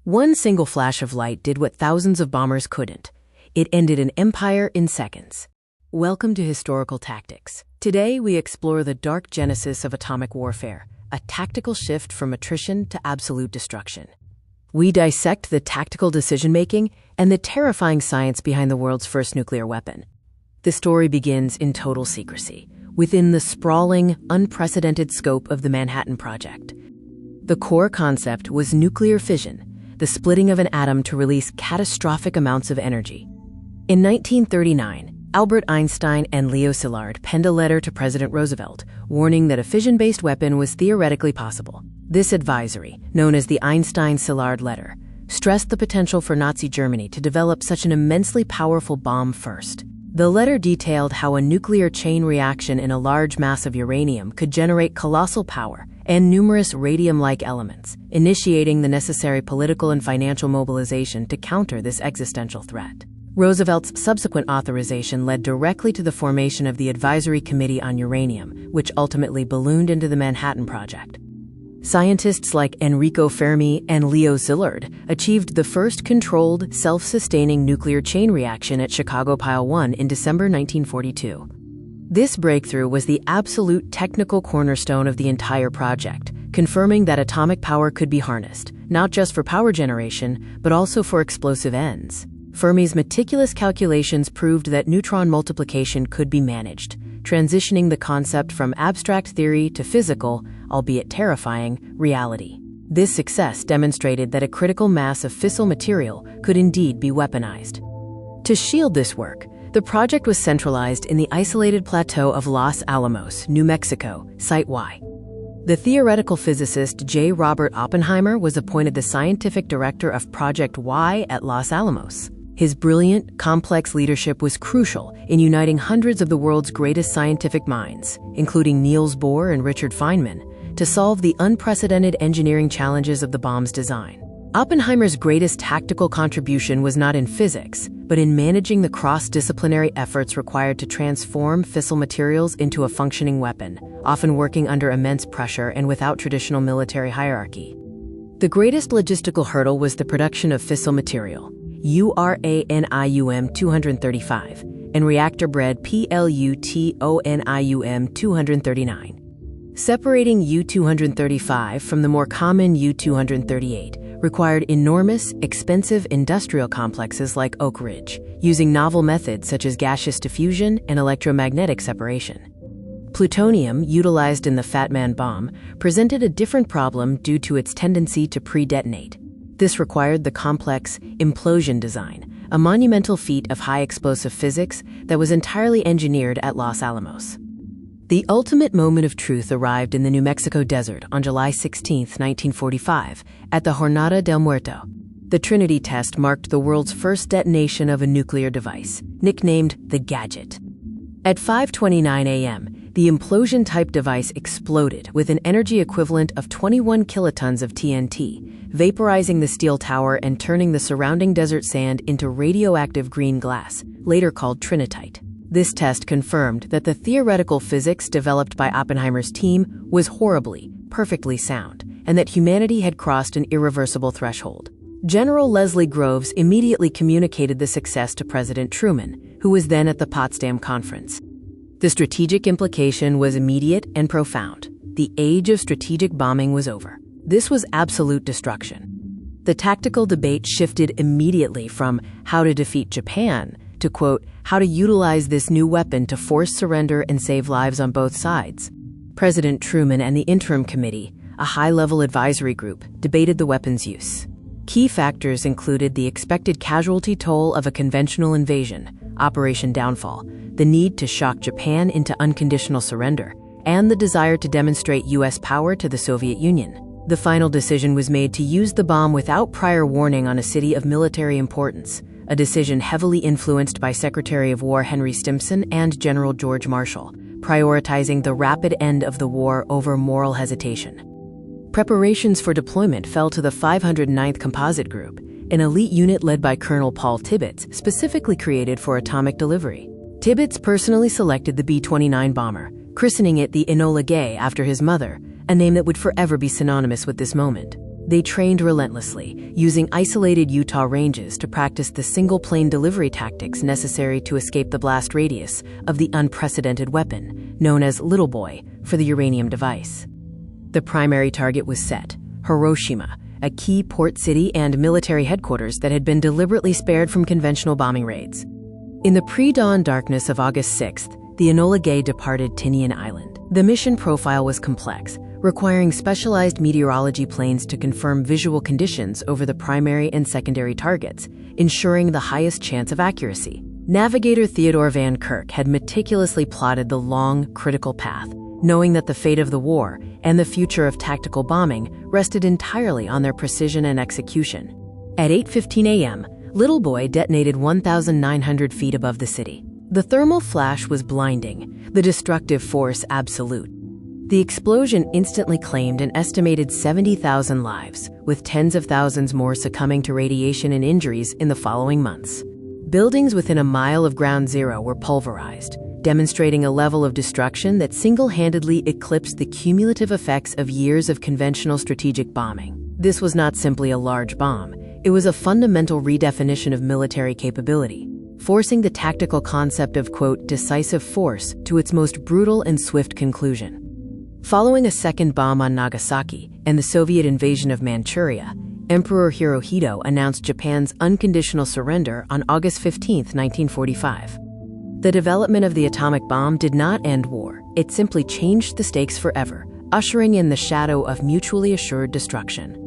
One single flash of light did what thousands of bombers couldn't. It ended an empire in seconds. Welcome to Historical Tactics. Today we explore the dark genesis of atomic warfare, a tactical shift from attrition to absolute destruction. We dissect the tactical decision-making and the terrifying science behind the world's first nuclear weapon. The story begins in total secrecy, within the sprawling, unprecedented scope of the Manhattan Project. The core concept was nuclear fission, the splitting of an atom to release catastrophic amounts of energy. In 1939, Albert Einstein and Leo Szilard penned a letter to President Roosevelt, warning that a fission-based weapon was theoretically possible. This advisory, known as the Einstein-Szilard letter, stressed the potential for Nazi Germany to develop such an immensely powerful bomb first. The letter detailed how a nuclear chain reaction in a large mass of uranium could generate colossal power and numerous radium-like elements, initiating the necessary political and financial mobilization to counter this existential threat. Roosevelt's subsequent authorization led directly to the formation of the Advisory Committee on Uranium, which ultimately ballooned into the Manhattan Project. Scientists like Enrico Fermi and Leo Szilard achieved the first controlled, self-sustaining nuclear chain reaction at Chicago Pile 1 in December 1942. This breakthrough was the absolute technical cornerstone of the entire project, confirming that atomic power could be harnessed, not just for power generation, but also for explosive ends. Fermi's meticulous calculations proved that neutron multiplication could be managed, transitioning the concept from abstract theory to physical, albeit terrifying, reality. This success demonstrated that a critical mass of fissile material could indeed be weaponized. To shield this work, the project was centralized in the isolated plateau of Los Alamos, New Mexico, Site Y. The theoretical physicist J. Robert Oppenheimer was appointed the scientific director of Project Y at Los Alamos. His brilliant, complex leadership was crucial in uniting hundreds of the world's greatest scientific minds, including Niels Bohr and Richard Feynman, to solve the unprecedented engineering challenges of the bomb's design. Oppenheimer's greatest tactical contribution was not in physics, but in managing the cross-disciplinary efforts required to transform fissile materials into a functioning weapon, often working under immense pressure and without traditional military hierarchy. The greatest logistical hurdle was the production of fissile material, uranium-235, and reactor-bred plutonium-239. Separating U-235 from the more common U-238 required enormous, expensive industrial complexes like Oak Ridge, using novel methods such as gaseous diffusion and electromagnetic separation. Plutonium, utilized in the Fat Man bomb, presented a different problem due to its tendency to pre-detonate. This required the complex implosion design, a monumental feat of high-explosive physics that was entirely engineered at Los Alamos. The ultimate moment of truth arrived in the New Mexico desert on July 16, 1945, at the Jornada del Muerto. The Trinity Test marked the world's first detonation of a nuclear device, nicknamed the Gadget. At 5:29 a.m., the implosion-type device exploded with an energy equivalent of 21 kilotons of TNT, vaporizing the steel tower and turning the surrounding desert sand into radioactive green glass, later called trinitite. This test confirmed that the theoretical physics developed by Oppenheimer's team was horribly, perfectly sound, and that humanity had crossed an irreversible threshold. General Leslie Groves immediately communicated the success to President Truman, who was then at the Potsdam Conference. The strategic implication was immediate and profound. The age of strategic bombing was over. This was absolute destruction. The tactical debate shifted immediately from how to defeat Japan to, quote, how to utilize this new weapon to force surrender and save lives on both sides. President Truman and the Interim Committee, a high-level advisory group, debated the weapon's use. Key factors included the expected casualty toll of a conventional invasion, Operation Downfall, the need to shock Japan into unconditional surrender, and the desire to demonstrate U.S. power to the Soviet Union. The final decision was made to use the bomb without prior warning on a city of military importance, a decision heavily influenced by Secretary of War Henry Stimson and General George Marshall, prioritizing the rapid end of the war over moral hesitation. Preparations for deployment fell to the 509th Composite Group, an elite unit led by Colonel Paul Tibbets, specifically created for atomic delivery. Tibbets personally selected the B-29 bomber, christening it the Enola Gay after his mother, a name that would forever be synonymous with this moment. They trained relentlessly, using isolated Utah ranges to practice the single-plane delivery tactics necessary to escape the blast radius of the unprecedented weapon, known as Little Boy, for the uranium device. The primary target was set, Hiroshima, a key port city and military headquarters that had been deliberately spared from conventional bombing raids. In the pre-dawn darkness of August 6th, the Enola Gay departed Tinian Island. The mission profile was complex, requiring specialized meteorology planes to confirm visual conditions over the primary and secondary targets, ensuring the highest chance of accuracy. Navigator Theodore Van Kirk had meticulously plotted the long, critical path, knowing that the fate of the war and the future of tactical bombing rested entirely on their precision and execution. At 8:15 a.m., Little Boy detonated 1,900 feet above the city. The thermal flash was blinding, the destructive force absolute. The explosion instantly claimed an estimated 70,000 lives, with tens of thousands more succumbing to radiation and injuries in the following months. Buildings within a mile of ground zero were pulverized, demonstrating a level of destruction that single-handedly eclipsed the cumulative effects of years of conventional strategic bombing. This was not simply a large bomb, it was a fundamental redefinition of military capability, forcing the tactical concept of, quote, decisive force to its most brutal and swift conclusion. Following a second bomb on Nagasaki and the Soviet invasion of Manchuria, Emperor Hirohito announced Japan's unconditional surrender on August 15, 1945. The development of the atomic bomb did not end war, it simply changed the stakes forever, ushering in the shadow of mutually assured destruction.